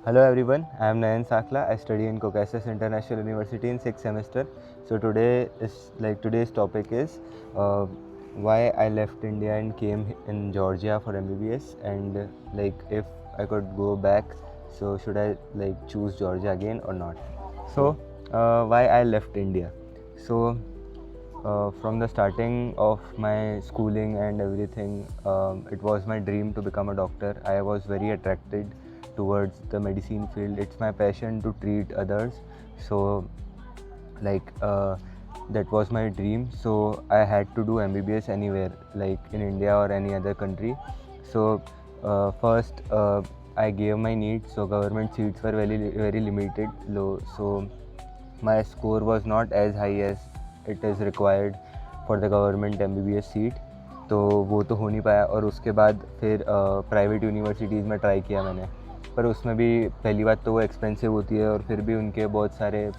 Hello everyone, I am Nayan Sakla. I study in Caucasus International University in 6th semester. So today's topic is why I left India and came in Georgia for MBBS, and if I could go back, so should I choose Georgia again or not? So why I left India? So from the starting of my schooling and everything, it was my dream to become a doctor. I was very attracted towards the medicine field. It's my passion to treat others. So, like, uh, that was my dream. So, I had to do MBBS anywhere, like in India or any other country. So, first, I gave my NEET. So, government seats were very limited, low. So, my score was not as high as it is required for the government MBBS seat, तो वो तो हो नहीं पाया। और उसके बाद फिर प्राइवेट यूनिवर्सिटीज़ में ट्राई किया मैंने, पर उसमें भी पहली बात तो वो एक्सपेंसिव होती है और फिर भी उनके बहुत सारे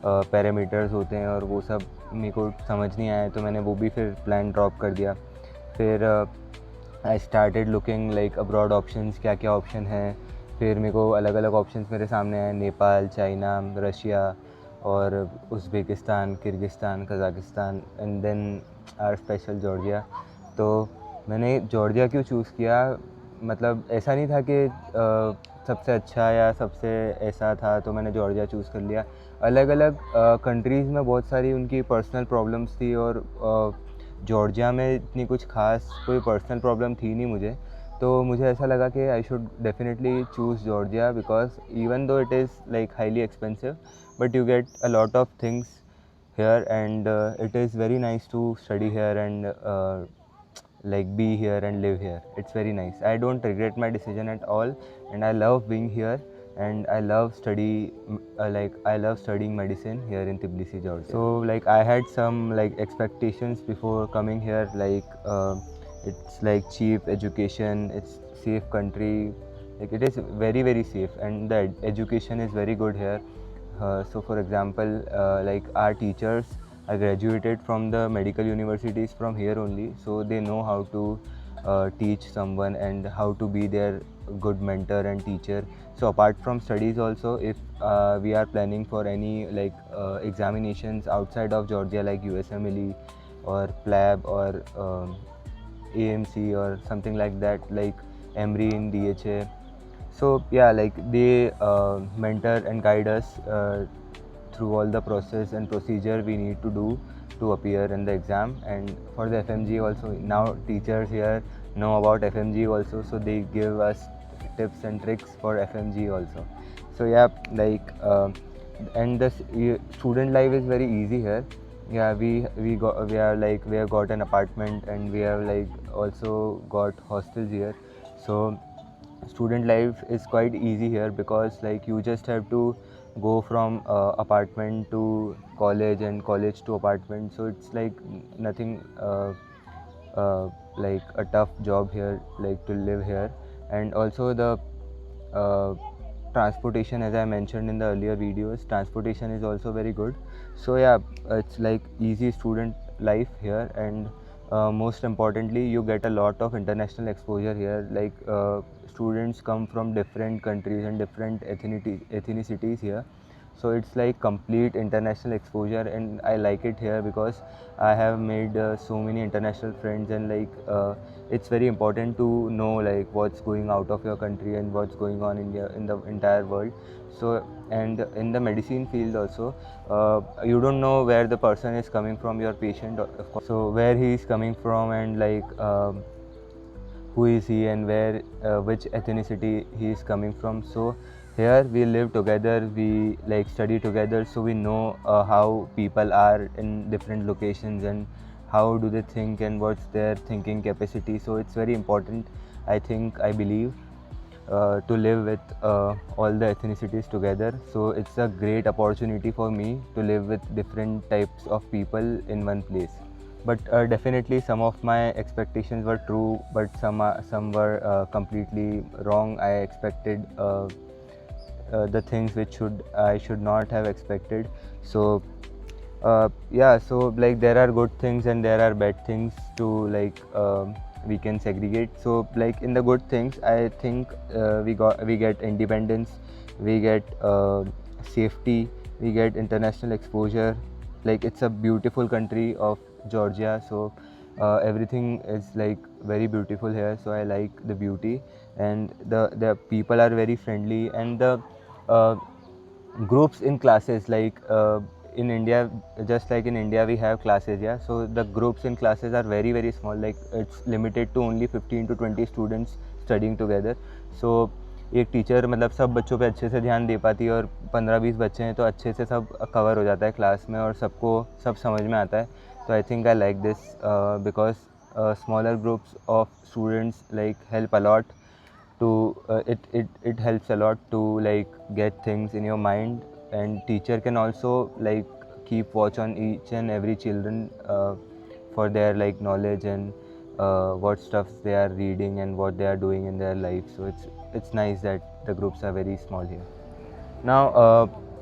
पैरामीटर्स होते हैं और वो सब मेरे को समझ नहीं आया, तो मैंने वो भी फिर प्लान ड्रॉप कर दिया। फिर I started looking like abroad options, क्या क्या ऑप्शन हैं। फिर मेरे को अलग अलग ऑप्शंस मेरे सामने आए, नेपाल, चाइना, रशिया और Uzbekistan, Kyrgyzstan, Kazakhstan, and then are special Georgia. तो मैंने जॉर्जिया क्यों चूज़ किया, मतलब ऐसा नहीं था कि सबसे अच्छा या सबसे ऐसा था तो मैंने जॉर्जिया चूज़ कर लिया। अलग अलग कंट्रीज़ में बहुत सारी उनकी पर्सनल प्रॉब्लम्स थी और जॉर्जिया में इतनी कुछ खास कोई पर्सनल प्रॉब्लम थी नहीं मुझे। तो मुझे ऐसा लगा कि I should definitely choose Georgia, because even though it is like highly expensive, but you get a lot of things here, and it is very nice to study here and be here and live here. It's very nice. I don't regret my decision at all, and I love being here, and I love I love studying medicine here in Tbilisi, Georgia. So I had some expectations before coming here, it's cheap education, it's safe country, it is very very safe, and the education is very good here. So for example, our teachers are graduated from the medical universities from here only, so they know how to teach someone and how to be their good mentor and teacher. So apart from studies also, if we are planning for any examinations outside of Georgia, like USMLE or PLAB or AMC or something like that, like EMRI in DHA, so yeah, they mentor and guide us through all the process and procedure we need to do to appear in the exam. And for the FMG also, now teachers here know about FMG also, so they give us tips and tricks for FMG also. So yeah, and the student life is very easy here. Yeah, we have got an apartment, and we have also got hostels here. So student life is quite easy here, because you just have to go from apartment to college and college to apartment, so it's nothing like a tough job here, to live here. And also the uh, transportation, as I mentioned in the earlier videos, transportation is also very good. So yeah, it's easy student life here. And most importantly, you get a lot of international exposure here. Students come from different countries and different ethnicities here, so it's complete international exposure, and I like it here because I have made so many international friends. And it's very important to know what's going out of your country and what's going on in the entire world. So, and in the medicine field also, you don't know where the person is coming from, your patient, of course, so where he is coming from, and who is he, and where which ethnicity he is coming from. So here we live together, we study together, so we know how people are in different locations and how do they think and what's their thinking capacity. So it's very important, I believe, to live with all the ethnicities together. So it's a great opportunity for me to live with different types of people in one place. But definitely some of my expectations were true, but some were completely wrong. I expected the things which I should not have expected. So yeah, so there are good things and there are bad things to we can segregate. So like in the good things, I think we get independence, we get safety, we get international exposure. Like it's a beautiful country of Georgia, so everything is like very beautiful here. So I like the beauty, and the people are very friendly, and the uh, groups in classes, like in India, just like in India we have classes, yeah, so the groups in classes are very very small, like it's limited to only 15 to 20 students studying together. So एक teacher मतलब सब बच्चों पे अच्छे से ध्यान दे पाती है, और 15-20 बच्चे हैं तो अच्छे से सब कवर हो जाता है क्लास में, और सबको सब समझ में आता है. तो I think I like this because smaller groups of students like help allot to it helps a lot to like get things in your mind, and teacher can also like keep watch on each and every children for their like knowledge, and what stuffs they are reading and what they are doing in their life. So it's nice that the groups are very small here. Now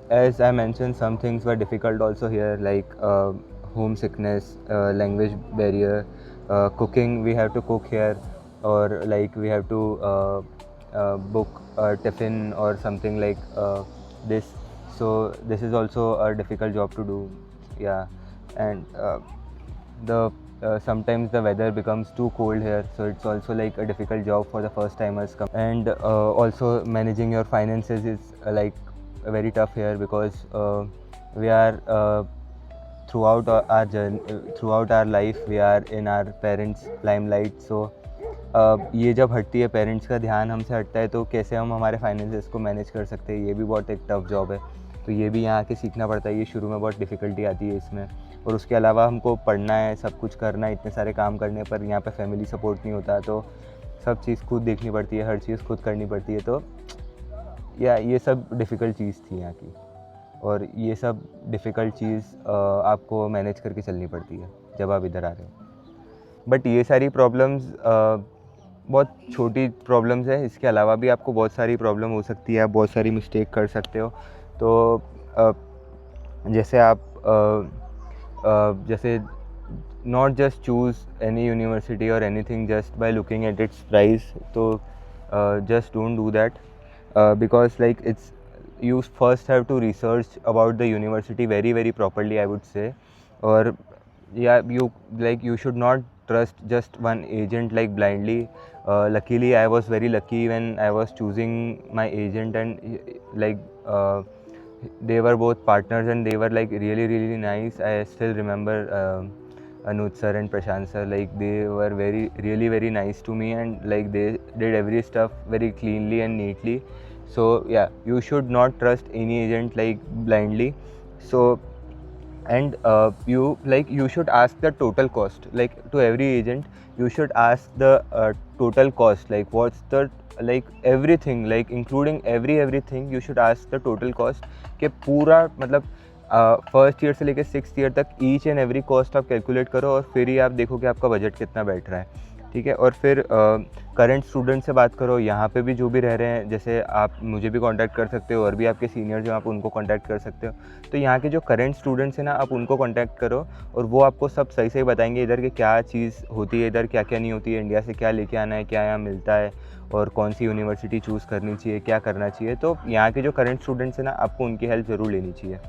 as I mentioned, some things were difficult also here, like homesickness, language barrier, cooking. We have to cook here, or like we have to book a tiffin or something like this. So this is also a difficult job to do, yeah. And the sometimes the weather becomes too cold here, so it's also like a difficult job for the first timers come. And also managing your finances is like very tough here, because we are throughout our journey, throughout our life we are in our parents limelight. So ये जब हटती है, parents का ध्यान हमसे हटता है, तो कैसे हम हमारे फाइनेंसेस को मैनेज कर सकते हैं, ये भी बहुत एक टफ़ जॉब है. तो ये भी यहाँ आके सीखना पड़ता है. ये शुरू में बहुत डिफ़िकल्टी आती है इसमें, और उसके अलावा हमको पढ़ना है, सब कुछ करना है, इतने सारे काम करने पर यहाँ पे फैमिली सपोर्ट नहीं होता, तो सब चीज़ खुद देखनी पड़ती है, हर चीज़ खुद करनी पड़ती है. तो या ये सब डिफ़िकल्ट चीज़ थी यहाँ की, और ये सब डिफ़िकल्ट चीज़ आपको मैनेज करके चलनी पड़ती है जब आप इधर आ रहे हो. बट ये सारी प्रॉब्लम्स बहुत छोटी प्रॉब्लम्स है, इसके अलावा भी आपको बहुत सारी प्रॉब्लम हो सकती है, आप बहुत सारी मिस्टेक कर सकते हो. तो जैसे आप जैसे not just choose any university और anything just by looking at its price. तो just don't do that, because like it's you first have to research about the university very very properly, I would say. Or yeah, you should not trust just one agent like blindly. Luckily I was very lucky when I was choosing my agent, and like they were both partners, and they were like really really nice. I still remember Anuj sir and Prashant sir, like they were really very nice to me, and like they did every stuff very cleanly and neatly. So yeah, you should not trust any agent like blindly. So and you should ask the total cost, like to every agent you should ask the total cost, like what's the like everything, like including everything you should ask the total cost, कि पूरा मतलब first year से लेकर 6th year तक each and every cost आप calculate करो, और फिर ही आप देखो कि आपका बजट कितना बैठ रहा है. ठीक है. और फिर करंट स्टूडेंट से बात करो, यहाँ पे भी जो भी रह रहे हैं, जैसे आप मुझे भी कांटेक्ट कर सकते हो, और भी आपके सीनियर जो आप उनको कांटेक्ट कर सकते हो. तो यहाँ के जो करंट स्टूडेंट्स हैं ना, आप उनको कांटेक्ट करो, और वो आपको सब सही सही बताएंगे इधर की क्या चीज़ होती है, इधर क्या क्या नहीं होती है, इंडिया से क्या लेके आना है, क्या यहाँ मिलता है, और कौन सी यूनिवर्सिटी चूज़ करनी चाहिए, क्या करना चाहिए. तो यहाँ के जो करंट स्टूडेंट्स हैं ना, आपको उनकी हेल्प ज़रूर लेनी चाहिए.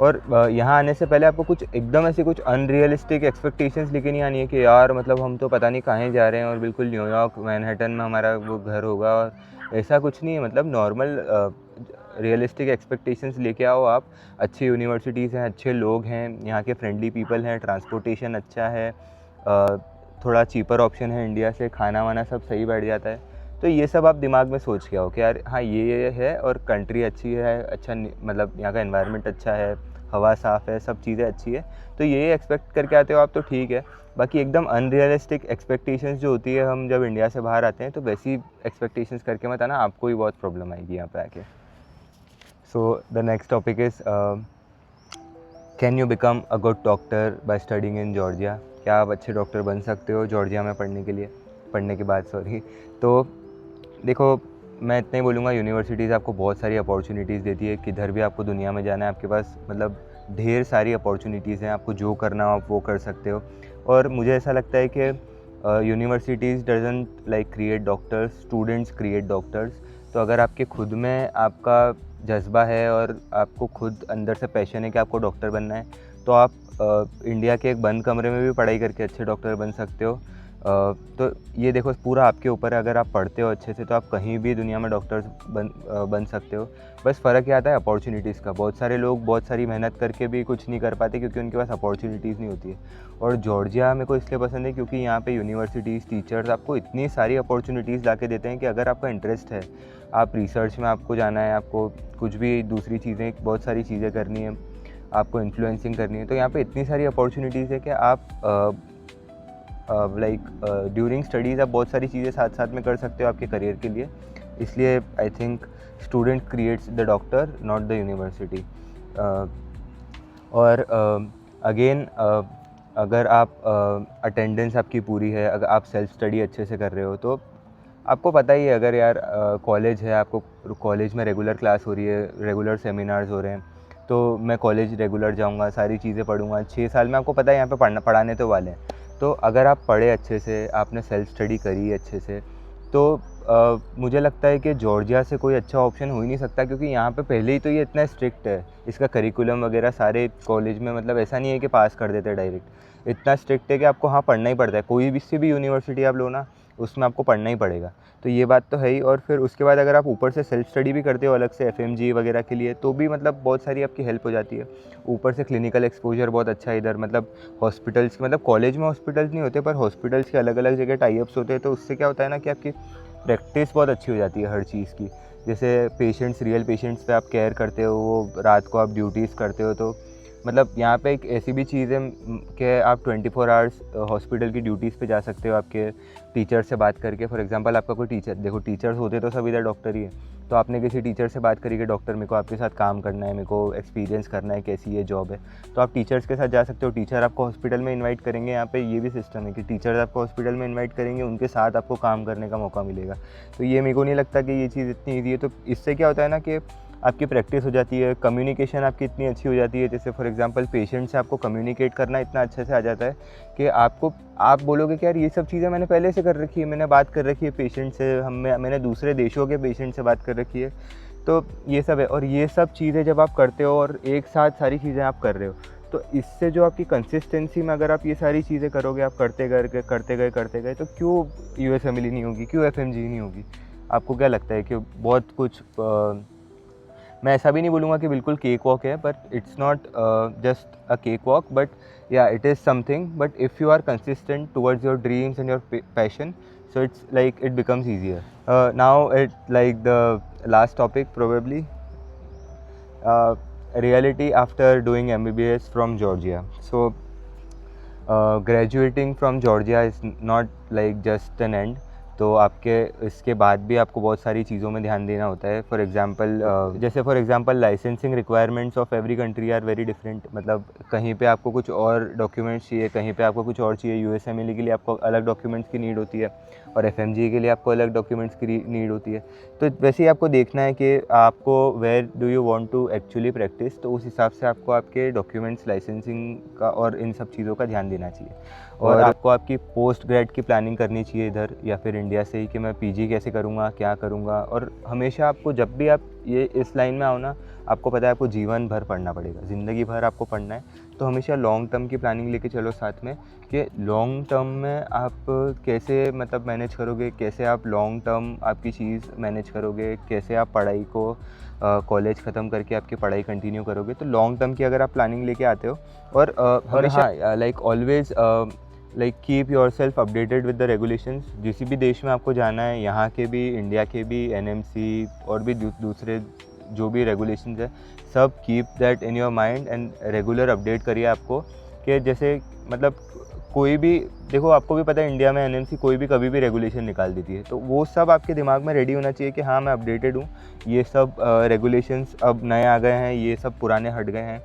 और यहाँ आने से पहले आपको कुछ एकदम ऐसी कुछ अनरियलिस्टिक एक्सपेक्टेशंस लेके नहीं आनी है कि यार मतलब हम तो पता नहीं कहाँ जा रहे हैं, और बिल्कुल न्यूयॉर्क मैनहट्टन में हमारा वो घर होगा, और ऐसा कुछ नहीं है. मतलब नॉर्मल रियलिस्टिक एक्सपेक्टेशंस लेके आओ आप. अच्छी यूनिवर्सिटीज़ हैं, अच्छे लोग हैं, यहाँ के फ्रेंडली पीपल हैं, ट्रांसपोर्टेशन अच्छा है, थोड़ा चीपर ऑप्शन है इंडिया से, खाना वाना सब सही बैठ जाता है. तो ये सब आप दिमाग में सोच के आओ कि यार हाँ ये है, और कंट्री अच्छी है, अच्छा मतलब यहाँ का एनवायरनमेंट अच्छा है, हवा साफ़ है, सब चीज़ें अच्छी है. तो ये एक्सपेक्ट करके आते हो आप तो ठीक है. बाकी एकदम अनरियलिस्टिक एक्सपेक्टेशंस जो होती है, हम जब इंडिया से बाहर आते हैं तो वैसी एक्सपेक्टेशंस करके मत आना, आपको ही बहुत प्रॉब्लम आएगी यहाँ पे आके. So the next topic is can you become a good doctor by studying in Georgia. क्या आप अच्छे डॉक्टर बन सकते हो जॉर्जिया में पढ़ने के बाद. तो देखो मैं इतना ही बोलूँगा, यूनिवर्सिटीज़ आपको बहुत सारी अपॉर्चुनिटीज़ देती है, किधर भी आपको दुनिया में जाना है आपके पास मतलब ढेर सारी अपॉर्चुनिटीज़ हैं, आपको जो करना हो आप वो कर सकते हो. और मुझे ऐसा लगता है कि universities doesn't like create doctors, students create doctors. तो अगर आपके खुद में आपका जज्बा है और आपको खुद अंदर से पैशन है कि आपको डॉक्टर बनना है, तो आप इंडिया के एक बंद कमरे में भी पढ़ाई करके अच्छे डॉक्टर बन सकते हो। तो ये देखो पूरा आपके ऊपर है, अगर आप पढ़ते हो अच्छे से तो आप कहीं भी दुनिया में डॉक्टर्स बन सकते हो। बस फ़र्क ये आता है अपॉर्चुनिटीज़ का। बहुत सारे लोग बहुत सारी मेहनत करके भी कुछ नहीं कर पाते क्योंकि उनके पास अपॉर्चुनिटीज़ नहीं होती है। और जॉर्जिया मेरे को इसलिए पसंद है क्योंकि यहाँ पे यूनिवर्सिटीज़, टीचर्स आपको इतनी सारी अपॉर्चुनिटीज़ ला के देते हैं कि अगर आपका इंटरेस्ट है, आप रिसर्च में आपको जाना है, आपको कुछ भी दूसरी चीज़ें, बहुत सारी चीज़ें करनी है, आपको इन्फ्लुएंसिंग करनी है, तो यहाँ पे इतनी सारी अपॉर्चुनिटीज़ है कि आप लाइक ड्यूरिंग स्टडीज़ आप बहुत सारी चीज़ें साथ साथ में कर सकते हो आपके करियर के लिए। इसलिए I think student creates the doctor, not the university. और अगेन अगर आप अटेंडेंस आपकी पूरी है, अगर आप सेल्फ स्टडी अच्छे से कर रहे हो, तो आपको पता ही है अगर यार कॉलेज है, आपको कॉलेज में रेगुलर क्लास हो रही है, रेगुलर सेमिनार्स हो रहे हैं, तो मैं कॉलेज रेगुलर जाऊंगा, सारी चीज़ें पढ़ूंगा 6 साल में। आपको पता है यहाँ पे पढ़ाने तो वाले हैं। तो अगर आप पढ़े अच्छे से, आपने सेल्फ स्टडी करी अच्छे से, तो मुझे लगता है कि जॉर्जिया से कोई अच्छा ऑप्शन हो ही नहीं सकता, क्योंकि यहाँ पे पहले ही तो ये इतना स्ट्रिक्ट है, इसका करिकुलम वगैरह सारे कॉलेज में, मतलब ऐसा नहीं है कि पास कर देते डायरेक्ट। इतना स्ट्रिक्ट है कि आपको हाँ पढ़ना ही पड़ता है। कोई भी सी भी यूनिवर्सिटी आप लो ना, उसमें आपको पढ़ना ही पड़ेगा। तो ये बात तो है ही। और फिर उसके बाद अगर आप ऊपर से सेल्फ स्टडी भी करते हो अलग से FMG वगैरह के लिए, तो भी मतलब बहुत सारी आपकी हेल्प हो जाती है। ऊपर से क्लिनिकल एक्सपोजर बहुत अच्छा है इधर, मतलब हॉस्पिटल्स, मतलब कॉलेज में हॉस्पिटल्स नहीं होते पर हॉस्पिटल्स के अलग अलग जगह टाई अप्स होते हैं। तो उससे क्या होता है ना कि आपकी प्रैक्टिस बहुत अच्छी हो जाती है हर चीज़ की। जैसे पेशेंट्स, रियल पेशेंट्स पे आप केयर करते हो, वो रात को आप ड्यूटीज़ करते हो, तो मतलब यहाँ पे एक ऐसी भी चीज़ है कि आप 24 आवर्स हॉस्पिटल की ड्यूटीज़ पे जा सकते हो आपके टीचर से बात करके। फॉर एग्जांपल आपका कोई टीचर, देखो टीचर्स होते तो सब इधर डॉक्टर ही है, तो आपने किसी टीचर से बात करी कि डॉक्टर मेरे को आपके साथ काम करना है, मेरे को एक्सपीरियंस करना है, कैसी ये जॉब है, तो आप टीचर्स के साथ जा सकते हो। टीचर आपको हॉस्पिटल में इन्वाइट करेंगे, यहाँ पे ये भी सिस्टम है कि टीचर्स आपको हॉस्पिटल में इन्वाइट करेंगे, उनके साथ आपको काम करने का मौका मिलेगा। तो ये मेरे को नहीं लगता कि ये चीज़ इतनी ईजी है। तो इससे क्या होता है ना कि आपकी प्रैक्टिस हो जाती है, कम्युनिकेशन आपकी इतनी अच्छी हो जाती है। जैसे फॉर एग्जांपल पेशेंट से आपको कम्युनिकेट करना इतना अच्छे से आ जाता है कि आप बोलोगे कि यार ये सब चीज़ें मैंने पहले से कर रखी है, मैंने बात कर रखी है पेशेंट से, मैंने दूसरे देशों के पेशेंट से बात कर रखी है। तो ये सब है। और ये सब चीज़ें जब आप करते हो और एक साथ सारी चीज़ें आप कर रहे हो, तो इससे जो आपकी कंसिस्टेंसी में अगर आप ये सारी चीज़ें करोगे, आप करते गए, तो क्यों USMLE नहीं होगी, क्यों FMG नहीं होगी? आपको क्या लगता है कि बहुत कुछ मैं ऐसा भी नहीं बोलूँगा कि बिल्कुल केक वॉक है, but it's not just a cake walk, but yeah it is something. But if you are consistent towards your dreams and your passion, so it's like it becomes easier. Now it like the last topic probably, uh, reality after doing MBBS from Georgia. So graduating from Georgia is not like just an end. तो आपके इसके बाद भी आपको बहुत सारी चीज़ों में ध्यान देना होता है। फॉर एग्जांपल जैसे for example licensing requirements of every country are very different. मतलब कहीं पे आपको कुछ और डॉक्यूमेंट्स चाहिए, कहीं पे आपको कुछ और चाहिए। USMLE के लिए आपको अलग डॉक्यूमेंट्स की नीड होती है और FMG के लिए आपको अलग डॉक्यूमेंट्स की नीड होती है। तो वैसे ही आपको देखना है कि आपको where do you want to actually practice, तो उस हिसाब से आपको आपके डॉक्यूमेंट्स, लाइसेंसिंग का और इन सब चीज़ों का ध्यान देना चाहिए। और आपको आपकी पोस्ट ग्रेड की प्लानिंग करनी चाहिए इधर या फिर इंडिया से ही कि मैं PG कैसे करूँगा, क्या करूँगा। और हमेशा आपको जब भी आप ये इस लाइन में आओ ना, आपको पता है आपको जीवन भर पढ़ना पड़ेगा, ज़िंदगी भर आपको पढ़ना है। तो हमेशा लॉन्ग टर्म की प्लानिंग लेके चलो साथ में, कि लॉन्ग टर्म में आप कैसे मतलब मैनेज करोगे, कैसे आप लॉन्ग टर्म आपकी चीज़ मैनेज करोगे, कैसे आप पढ़ाई को कॉलेज ख़त्म करके आपकी पढ़ाई कंटिन्यू करोगे। तो लॉन्ग टर्म की अगर आप प्लानिंग लेके आते हो और हाँ like always like keep your self updated with the regulations. जिस भी देश में आपको जाना है, यहाँ के भी, इंडिया के भी, NMC और भी दूसरे जो भी रेगुलेशंस है, सब keep that in your mind and regular update करिए आपको। कि जैसे मतलब कोई भी, देखो आपको भी पता है इंडिया में NMC कोई भी कभी भी रेगुलेशन निकाल देती है, तो वो सब आपके दिमाग में रेडी होना चाहिए कि हाँ मैं अपडेटेड हूँ, ये सब रेगुलेशंस अब नए आ गए हैं, ये सब पुराने हट गए हैं।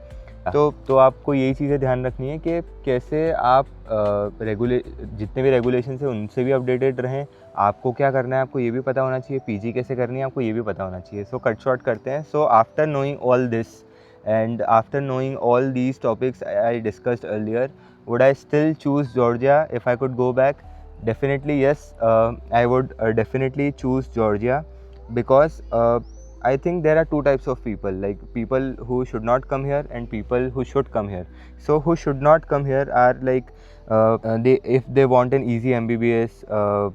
तो आपको यही चीज़ें ध्यान रखनी है कि कैसे आप जितने भी रेगुलेशंस हैं उनसे भी अपडेटेड रहें। आपको क्या करना है आपको ये भी पता होना चाहिए, PG कैसे करनी है आपको ये भी पता होना चाहिए। सो कट शॉर्ट करते हैं। So after knowing all this and after knowing all these topics I discussed earlier, would I still choose Georgia if I could go back? Definitely yes, I would definitely choose Georgia, because I think there are two types of people, like people who should not come here and people who should come here. So who should not come here are like they, if they want an easy MBBS,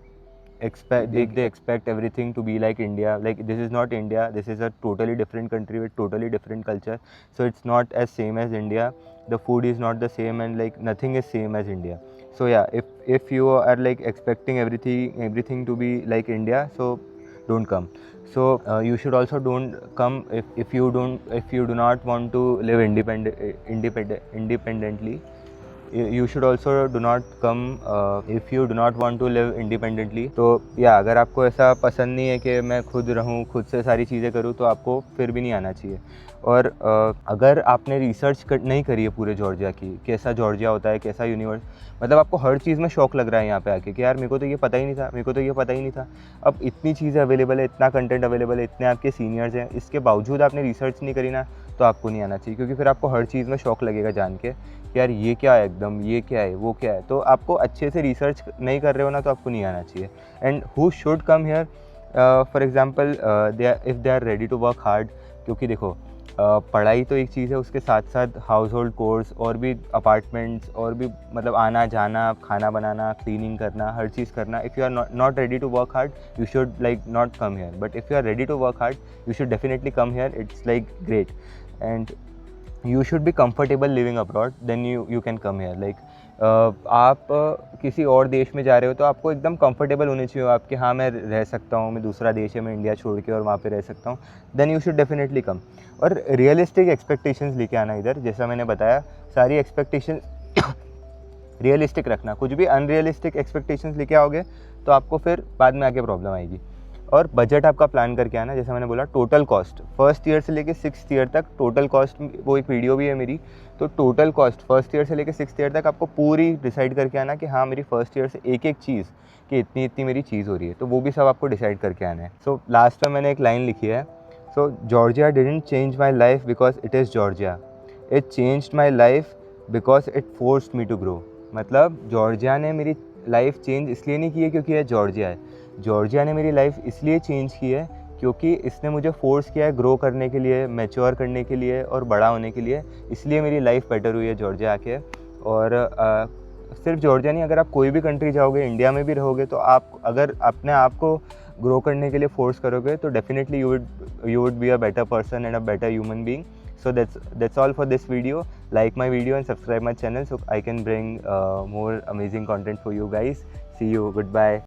they expect everything to be like India. Like, this is not India, this is a totally different country with totally different culture. So it's not as same as India, the food is not the same, and like nothing is same as India. So yeah, if you are like expecting everything to be like India, so don't come. So you should also don't come if you do not want to live independently. You should also do not come if you do not want to live independently. तो या अगर आपको ऐसा पसंद नहीं है कि मैं खुद रहूँ, खुद से सारी चीज़ें करूँ, तो आपको फिर भी नहीं आना चाहिए. और अगर आपने रिसर्च नहीं करी है पूरे जॉर्जिया की, कैसा जॉर्जिया होता है, कैसा यूनिवर्स, मतलब आपको हर चीज़ में शौक लग रहा है यहाँ पे आके कि यार मेरे को तो ये पता ही नहीं था, मेरे को तो ये पता ही नहीं था. अब इतनी चीज़ें अवेलेबल है, इतना कंटेंट अवेलेबल है, इतने आपके सीनियर्स हैं, इसके बावजूद आपने रिसर्च नहीं करी ना, तो आपको नहीं आना चाहिए. क्योंकि फिर आपको हर चीज़ में शौक लगेगा जान के यार ये क्या है, एकदम ये क्या है, वो क्या है. तो आपको अच्छे से रिसर्च नहीं कर रहे हो ना, तो आपको नहीं आना चाहिए. And who should come here, for example if they are ready to work hard. क्योंकि देखो पढ़ाई तो एक चीज़ है, उसके साथ साथ हाउस होल्ड कोर्स और भी अपार्टमेंट्स और भी मतलब आना जाना, खाना बनाना, क्लीनिंग करना, हर चीज़ करना. If you are not ready to work hard, you should like not come here. But if you are ready to work hard, you should definitely come here. It's like great. And you should be comfortable living abroad, then you can come here. Like आप किसी और देश में जा रहे हो तो आपको एकदम कंफर्टेबल होने चाहिए आपके, हाँ मैं रह सकता हूँ, मैं दूसरा देश है, मैं इंडिया छोड़ के और वहाँ पे रह सकता हूँ. Then you should definitely come. और रियलिस्टिक एक्सपेक्टेशंस लेके आना इधर. जैसा मैंने बताया, सारी एक्सपेक्टेशन रियलिस्टिक रखना. कुछ भी अनरियलिस्टिक एक्सपेक्टेशंस लेके आओगे तो आपको फिर बाद में आके प्रॉब्लम आएगी. और बजट आपका प्लान करके आना. जैसा मैंने बोला, टोटल कॉस्ट फर्स्ट ईयर से लेके 6th ईयर तक, टोटल कॉस्ट, वो एक वीडियो भी है मेरी. तो टोटल कॉस्ट फर्स्ट ईयर से लेके 6th ईयर तक आपको पूरी डिसाइड करके आना कि हाँ मेरी फर्स्ट ईयर से एक एक चीज़ कि इतनी इतनी मेरी चीज़ हो रही है. तो वो भी सब आपको डिसाइड करके आना है. सो लास्ट में मैंने एक लाइन लिखी है. So Georgia didn't change my life because it is Georgia, it changed my life because it forced me to grow. मतलब जॉर्जिया ने मेरी लाइफ चेंज इसलिए नहीं की है क्योंकि यह जॉर्जिया है. जॉर्जिया ने मेरी लाइफ इसलिए चेंज की है क्योंकि इसने मुझे फोर्स किया है ग्रो करने के लिए, मैच्योर करने के लिए और बड़ा होने के लिए. इसलिए मेरी लाइफ बेटर हुई है जॉर्जिया आके. और सिर्फ जॉर्जिया नहीं, अगर आप कोई भी कंट्री जाओगे, इंडिया में भी रहोगे, तो आप अगर अपने आप को ग्रो करने के लिए फोर्स करोगे तो definitely you would be a better person and a better human being. So that's all for this video. Like my video and subscribe my channel so I can bring more amazing content for you guys. See you. Goodbye.